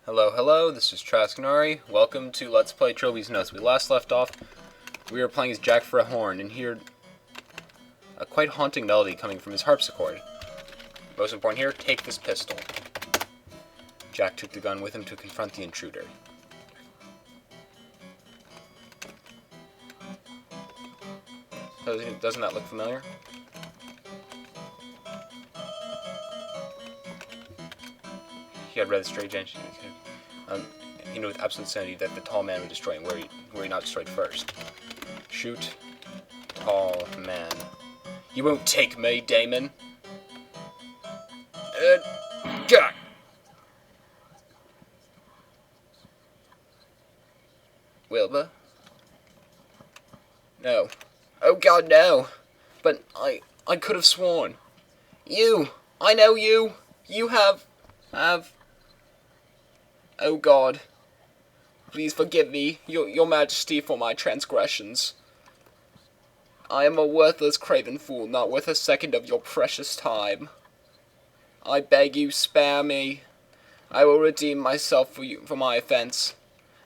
Hello, hello, this is Trascanari. Welcome to Let's Play Trilby's Notes. We last left off, we were playing as Jack for a horn, and heard a quite haunting melody coming from his harpsichord. Most important here, take this pistol. Jack took the gun with him to confront the intruder. Doesn't that look familiar? He had read the strange engine. He knew with absolute certainty that the tall man would destroy him were he not destroyed first. Shoot, tall man. You won't take me, Damon. Jack! Wilbur? No. Oh God, no. But I could have sworn. You! I know you! You have... Oh God. Please forgive me, your majesty, for my transgressions. I am a worthless craven fool, not worth a second of your precious time. I beg you, spare me. I will redeem myself for my offense.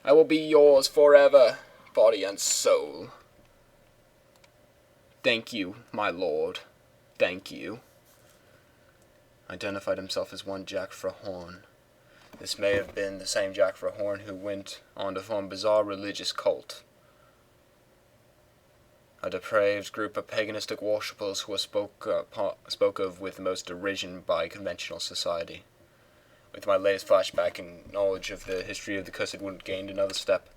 I will be yours forever, body and soul. Thank you, my lord. Thank you. Identified himself as one Jack for a horn. This may have been the same Jack for a horn who went on to form a bizarre religious cult. A depraved group of paganistic worshippers who were spoke of with the most derision by conventional society. With my latest flashback and knowledge of the history of the cursed wood gained another step.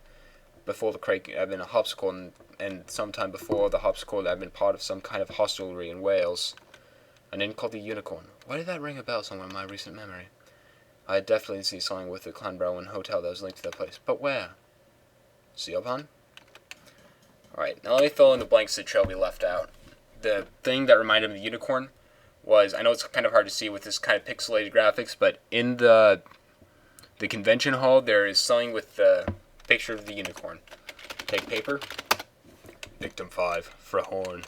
Before the crate had been a harpsichord, and sometime before the harpsichord had been part of some kind of hostelry in Wales. An inn called the Unicorn. Why did that ring a bell somewhere in my recent memory? I had definitely seen something with the Clanbrowen hotel that was linked to that place. But where? Sealpond? Alright, now let me fill in the blanks that Trilby left out. The thing that reminded me of the Unicorn was, I know it's kind of hard to see with this kind of pixelated graphics, but in the convention hall there is something with the picture of the unicorn. Take paper. Victim 5, Frahorn.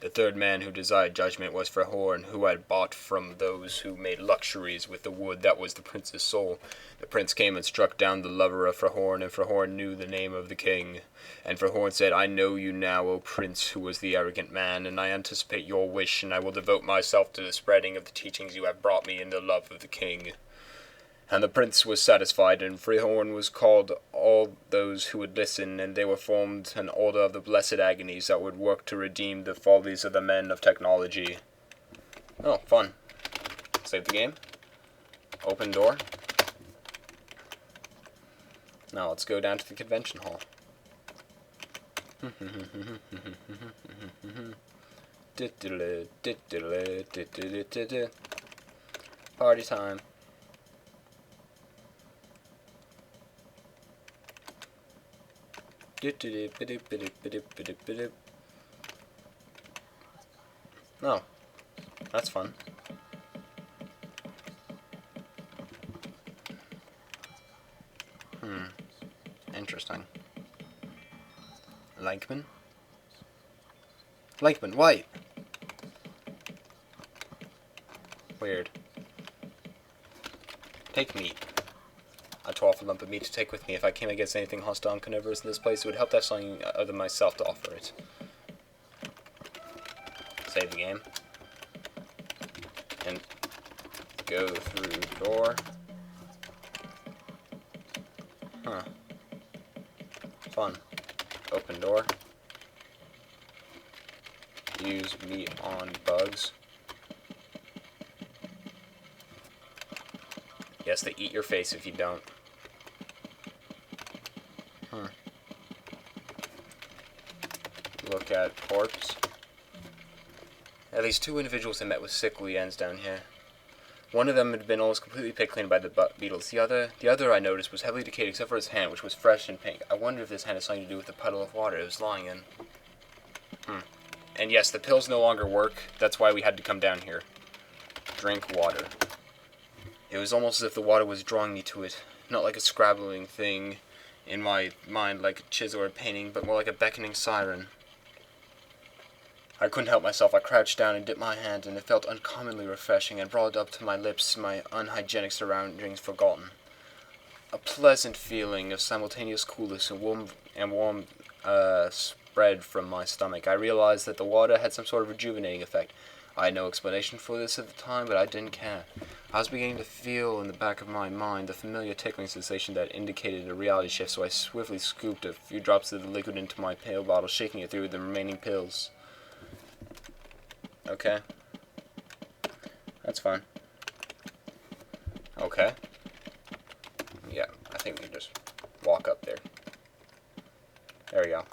The third man who desired judgment was Frahorn, who had bought from those who made luxuries with the wood that was the prince's soul. The prince came and struck down the lover of Frahorn, and Frahorn knew the name of the king. And Frahorn said, I know you now, O prince, who was the arrogant man, and I anticipate your wish, and I will devote myself to the spreading of the teachings you have brought me in the love of the king. And the prince was satisfied, and Frahorn was called all those who would listen, and they were formed an order of the blessed agonies that would work to redeem the follies of the men of technology. Oh, fun. Save the game. Open door. Now let's go down to the convention hall. Party time. Oh, that's fun. Interesting. Lankman? Lankman, white! Weird. Take meat. I tore off a lump of meat to take with me. If I came against anything hostile and carnivorous in this place, it would help to have something other than myself to offer it. Save the game. And go through door. Huh. Fun. Open door. Use meat on bugs. Yes, they eat your face if you don't. Look at corpse. At least two individuals had met with sickly ends down here. One of them had been almost completely picked clean by the beetles. The other I noticed was heavily decayed except for his hand, which was fresh and pink. I wonder if this hand has something to do with the puddle of water it was lying in. And yes, the pills no longer work. That's why we had to come down here. Drink water. It was almost as if the water was drawing me to it. Not like a scrabbling thing in my mind like a chisel or a painting, but more like a beckoning siren. I couldn't help myself. I crouched down and dipped my hand, and it felt uncommonly refreshing and brought up to my lips my unhygienic surroundings forgotten. A pleasant feeling of simultaneous coolness and warm spread from my stomach. I realized that the water had some sort of rejuvenating effect. I had no explanation for this at the time, but I didn't care. I was beginning to feel in the back of my mind the familiar tickling sensation that indicated a reality shift, so I swiftly scooped a few drops of the liquid into my pill bottle, shaking it through the remaining pills. Okay. That's fine. Okay. Yeah, I think we can just walk up there. There we go.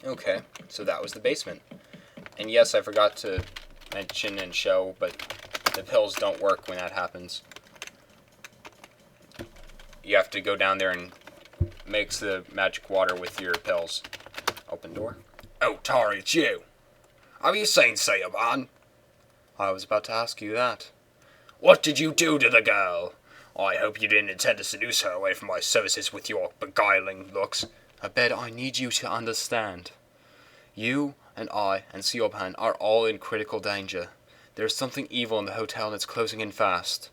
Okay, so that was the basement. And yes, I forgot to mention and show, but the pills don't work when that happens. You have to go down there and mix the magic water with your pills. Open door. Oh, Tari, it's you. Have you seen Siobhan? I was about to ask you that. What did you do to the girl? I hope you didn't intend to seduce her away from my services with your beguiling looks. Abed, I need you to understand. You and I and Siobhan are all in critical danger. There's something evil in the hotel and it's closing in fast.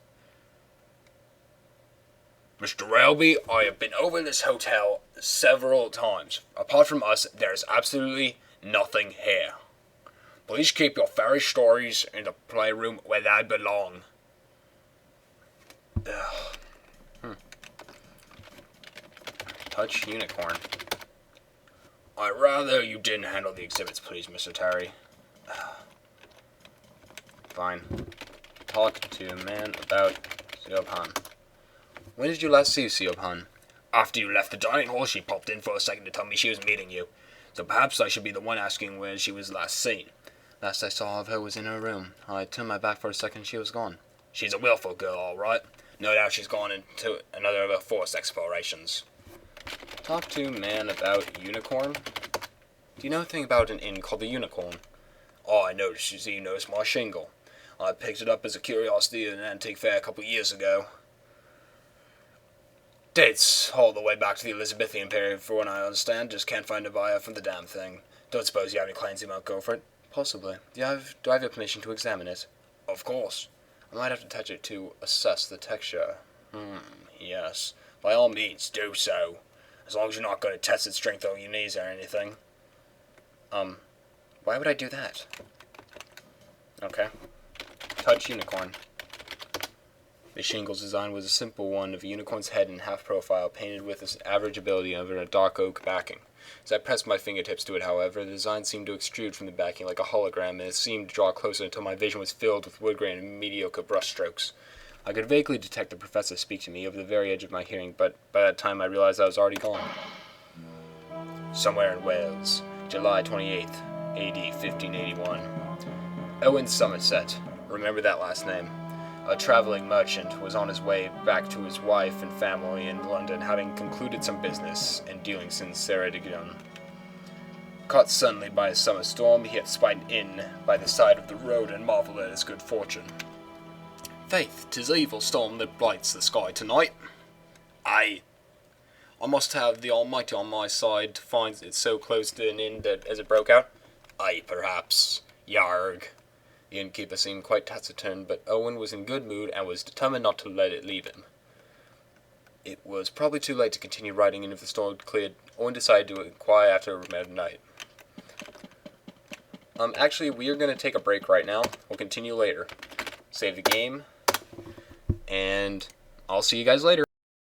Mr. Trilby, I have been over this hotel several times. Apart from us, there's absolutely nothing here. Please keep your fairy stories in the playroom where they belong. Touch unicorn. I'd rather you didn't handle the exhibits, please, Mr. Terry. Fine. Talk to a man about Siobhan. When did you last see Siobhan? After you left the dining hall, she popped in for a second to tell me she was meeting you. So perhaps I should be the one asking where she was last seen. Last I saw of her was in her room. I turned my back for a second and she was gone. She's a willful girl, all right. No doubt she's gone into another of her forced explorations. Talk to man about unicorn? Do you know anything about an inn called the Unicorn? Oh, I noticed you noticed my shingle. I picked it up as a curiosity at an antique fair a couple of years ago. Dates all the way back to the Elizabethan period, for what I understand. Just can't find a buyer for the damn thing. Don't suppose you have any claims you might go for it? Possibly. Do I have your permission to examine it? Of course. I might have to touch it to assess the texture. Yes. By all means, do so. As long as you're not going to test its strength on your knees or anything. Why would I do that? Okay. Touch unicorn. The shingle's design was a simple one of a unicorn's head in half profile, painted with the average ability of a dark oak backing. As I pressed my fingertips to it, however, the design seemed to extrude from the backing like a hologram, and it seemed to draw closer until my vision was filled with wood grain and mediocre brushstrokes. I could vaguely detect the professor speak to me over the very edge of my hearing, but by that time I realized I was already gone. Somewhere in Wales, July 28th, AD 1581. Owen Somerset, remember that last name. A traveling merchant was on his way back to his wife and family in London, having concluded some business and dealings in Ceredigion. Caught suddenly by a summer storm, he had spied an inn by the side of the road and marveled at his good fortune. Faith, 'tis evil storm that blights the sky tonight. Aye. I must have the Almighty on my side to find it so close to an inn that as it broke out. Aye, perhaps. Yarg. The innkeeper seemed quite taciturn, but Owen was in good mood and was determined not to let it leave him. It was probably too late to continue writing, and if the storm cleared, Owen decided to inquire after midnight. Actually, we are going to take a break right now. We'll continue later. Save the game, and I'll see you guys later.